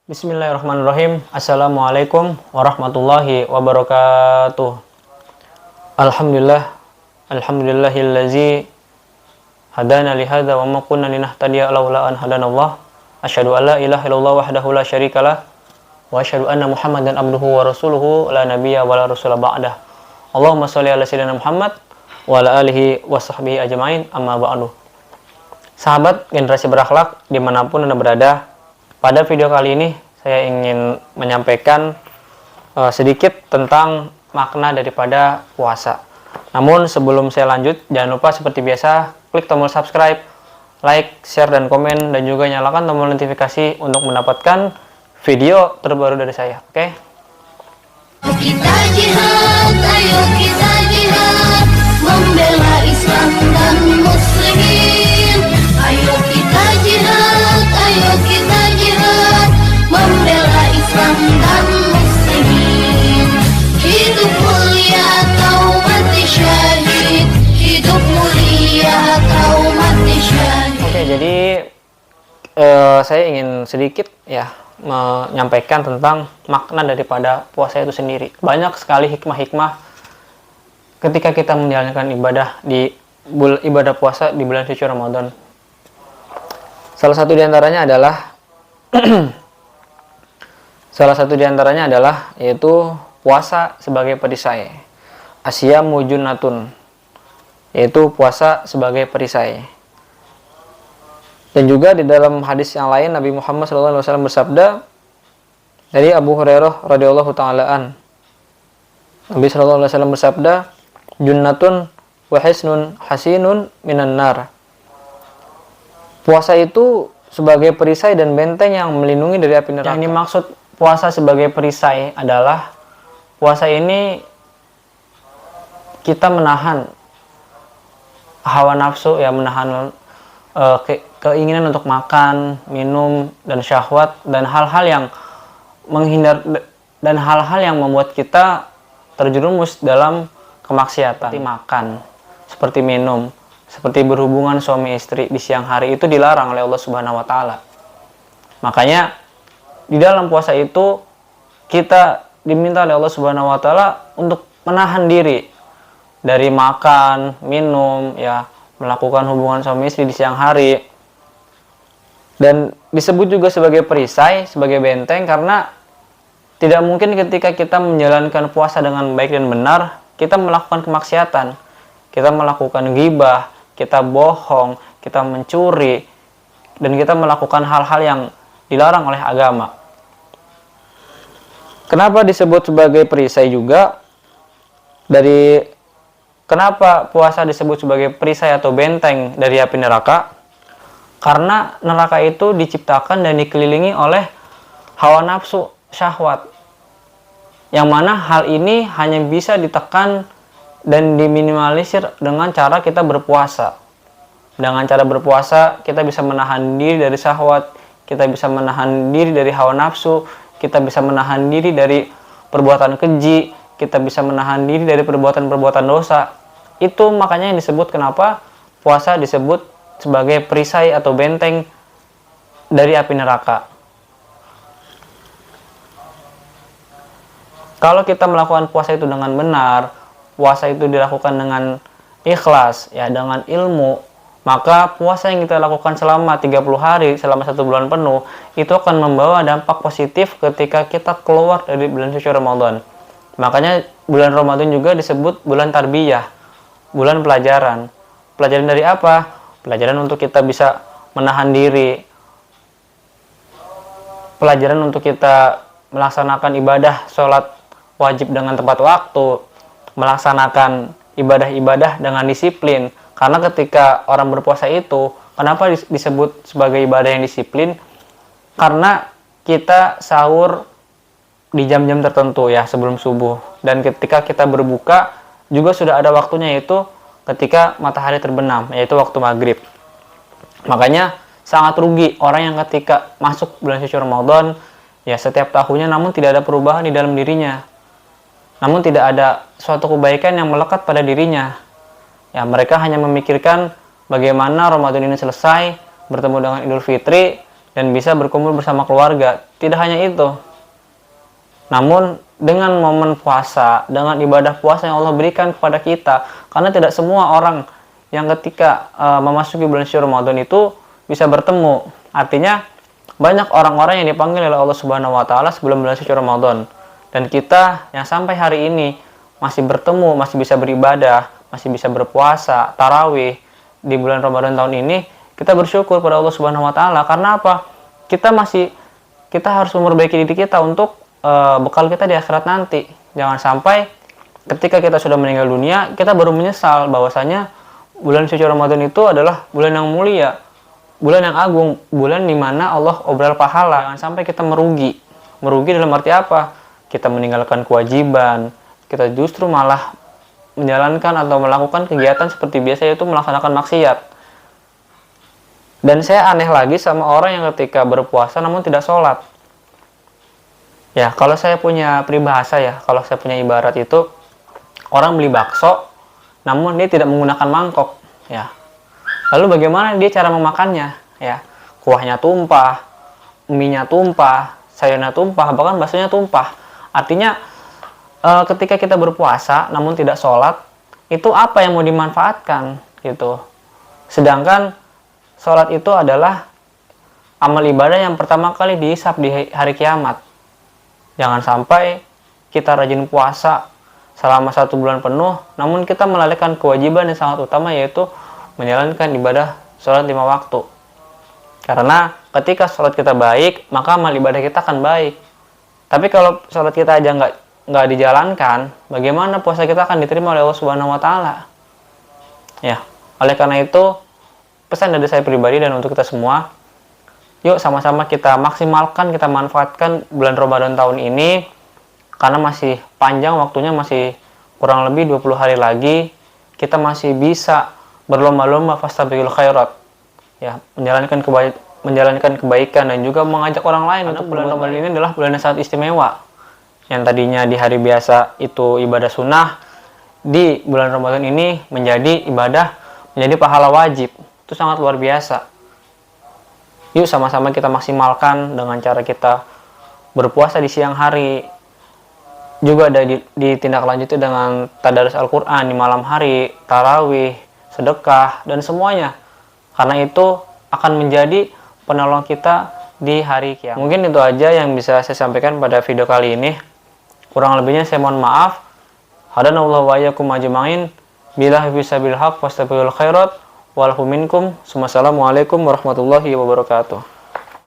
Bismillahirrahmanirrahim. Assalamualaikum warahmatullahi wabarakatuh. Alhamdulillahillazi hadana li hadza wa ma kunna linahtadiya laula an hadanallah. Asyhadu an la ilaha illallah wahdahu la syarikalah wa asyhadu anna Muhammadan abduhu wa rasuluhu la nabiyya wa la rasula ba'dah. Allahumma shalli ala sayyidina Muhammad wa ala alihi wa sahbihi ajmain, amma ba'du. Sahabat generasi berakhlak dimanapun Anda berada, pada video kali ini saya ingin menyampaikan sedikit tentang makna daripada puasa. Namun sebelum saya lanjut, jangan lupa seperti biasa klik tombol subscribe, like, share, dan komen, dan juga nyalakan tombol notifikasi untuk mendapatkan video terbaru dari saya. Oke? Kita jihad, ayo kita jihad, membela Islam dan muslimin. Ayo kita jihad, ayo kita jihad, membela Islam dan muslimin. Hidup mulia atau mati syahid, hidup mulia atau mati syahid. Oke, jadi saya ingin sedikit menyampaikan tentang makna daripada puasa itu sendiri. Banyak sekali hikmah-hikmah ketika kita menjalankan ibadah di ibadah puasa di bulan suci Ramadan. Salah satu diantaranya adalah yaitu puasa sebagai perisai. Asyamu junnatun, yaitu puasa sebagai perisai. Dan juga di dalam hadis yang lain Nabi Muhammad SAW bersabda dari Abu Hurairah radhiyallahu ta'ala Nabi SAW bersabda, junnatun wa hisnun hasinun minan nar. Puasa itu sebagai perisai dan benteng yang melindungi dari api neraka. Yang dimaksud puasa sebagai perisai adalah puasa ini kita menahan hawa nafsu, menahan keinginan untuk makan, minum, dan syahwat, dan hal-hal yang membuat kita terjerumus dalam kemaksiatan. Seperti makan, seperti minum, seperti berhubungan suami istri di siang hari itu dilarang oleh Allah Subhanahu wa taala. Makanya di dalam puasa itu kita diminta oleh Allah Subhanahu wa taala untuk menahan diri dari makan, minum, melakukan hubungan suami istri di siang hari. Dan disebut juga sebagai perisai, sebagai benteng, karena tidak mungkin ketika kita menjalankan puasa dengan baik dan benar, kita melakukan kemaksiatan, kita melakukan ghibah, kita bohong, kita mencuri, dan kita melakukan hal-hal yang dilarang oleh agama. Kenapa disebut sebagai perisai juga? Kenapa puasa disebut sebagai perisai atau benteng dari api neraka? Karena neraka itu diciptakan dan dikelilingi oleh hawa nafsu, syahwat. Yang mana hal ini hanya bisa ditekan dan diminimalisir dengan cara kita berpuasa. Dengan cara berpuasa, kita bisa menahan diri dari syahwat, kita bisa menahan diri dari hawa nafsu, kita bisa menahan diri dari perbuatan keji, kita bisa menahan diri dari perbuatan-perbuatan dosa. Itu makanya yang disebut kenapa puasa disebut sebagai perisai atau benteng dari api neraka. Kalau kita melakukan puasa itu dengan benar, puasa itu dilakukan dengan ikhlas, dengan ilmu, maka puasa yang kita lakukan selama 30 hari, selama 1 bulan penuh, itu akan membawa dampak positif ketika kita keluar dari bulan suci Ramadan. Makanya bulan Ramadan juga disebut bulan tarbiyah, bulan pelajaran. Pelajaran dari apa? Pelajaran untuk kita bisa menahan diri. Pelajaran untuk kita melaksanakan ibadah sholat wajib dengan tepat waktu, melaksanakan ibadah-ibadah dengan disiplin. Karena ketika orang berpuasa itu, kenapa disebut sebagai ibadah yang disiplin? Karena kita sahur di jam-jam tertentu sebelum subuh. Dan ketika kita berbuka juga sudah ada waktunya, yaitu ketika matahari terbenam, yaitu waktu maghrib. Makanya sangat rugi orang yang ketika masuk bulan suci Ramadan setiap tahunnya namun tidak ada perubahan di dalam dirinya. Namun tidak ada suatu kebaikan yang melekat pada dirinya. Mereka hanya memikirkan bagaimana Ramadan ini selesai, bertemu dengan Idul Fitri, dan bisa berkumpul bersama keluarga. tidak hanya itu. Namun dengan momen puasa, dengan ibadah puasa yang Allah berikan kepada kita, karena tidak semua orang yang ketika memasuki bulan suci Ramadan itu bisa bertemu. Artinya banyak orang-orang yang dipanggil oleh Allah Subhanahu wa taala sebelum bulan suci Ramadan. Dan kita yang sampai hari ini masih bertemu, masih bisa beribadah, masih bisa berpuasa, tarawih di bulan Ramadan tahun ini, kita bersyukur pada Allah Subhanahu wa taala. Karena apa? Kita harus memperbaiki diri kita untuk bekal kita di akhirat nanti. Jangan sampai ketika kita sudah meninggal dunia, kita baru menyesal bahwasanya bulan suci Ramadan itu adalah bulan yang mulia, bulan yang agung, bulan dimana Allah obral pahala. Jangan sampai kita merugi. Merugi dalam arti apa? Kita meninggalkan kewajiban, kita justru malah menjalankan atau melakukan kegiatan seperti biasa, yaitu melaksanakan maksiat. Dan saya aneh lagi sama orang yang ketika berpuasa namun tidak sholat. Ya, kalau saya punya peribahasa ya, kalau saya punya ibarat itu, orang beli bakso, namun dia tidak menggunakan mangkok, ya. Lalu bagaimana dia cara memakannya, ya? Kuahnya tumpah, mie-nya tumpah, sayurnya tumpah, bahkan baksonya tumpah. Artinya, ketika kita berpuasa, namun tidak sholat, itu apa yang mau dimanfaatkan, gitu. Sedangkan sholat itu adalah amal ibadah yang pertama kali dihisab di hari kiamat. Jangan sampai kita rajin puasa selama 1 bulan penuh, namun kita melalaikan kewajiban yang sangat utama, yaitu menjalankan ibadah sholat 5 waktu. Karena ketika sholat kita baik, maka amal ibadah kita akan baik. Tapi kalau sholat kita aja nggak dijalankan, bagaimana puasa kita akan diterima oleh Allah Subhanahu wa taala? Ya, oleh karena itu, pesan dari saya pribadi dan untuk kita semua, yuk sama-sama kita maksimalkan, kita manfaatkan bulan Ramadan tahun ini, karena masih panjang waktunya, masih kurang lebih 20 hari lagi. Kita masih bisa berlomba-lomba fastabiqul khairat, ya, menjalankan kebaikan dan juga mengajak orang lain. Untuk bulan Ramadan ini adalah bulan yang sangat istimewa. Yang tadinya di hari biasa itu ibadah sunnah, di bulan Ramadan ini menjadi pahala wajib. Itu sangat luar biasa. Yuk sama-sama kita maksimalkan dengan cara kita berpuasa di siang hari. Juga ada ditindaklanjuti dengan tadarus Al-Quran di malam hari, tarawih, sedekah, dan semuanya. Karena itu akan menjadi penolong kita di hari kiamat. Mungkin itu aja yang bisa saya sampaikan pada video kali ini. Kurang lebihnya saya mohon maaf. Hadanallahu wa iyyakum ajma'in. Billahi fisabilil haq wastabiqul khairat. Wassalamualaikum warahmatullahi wabarakatuh.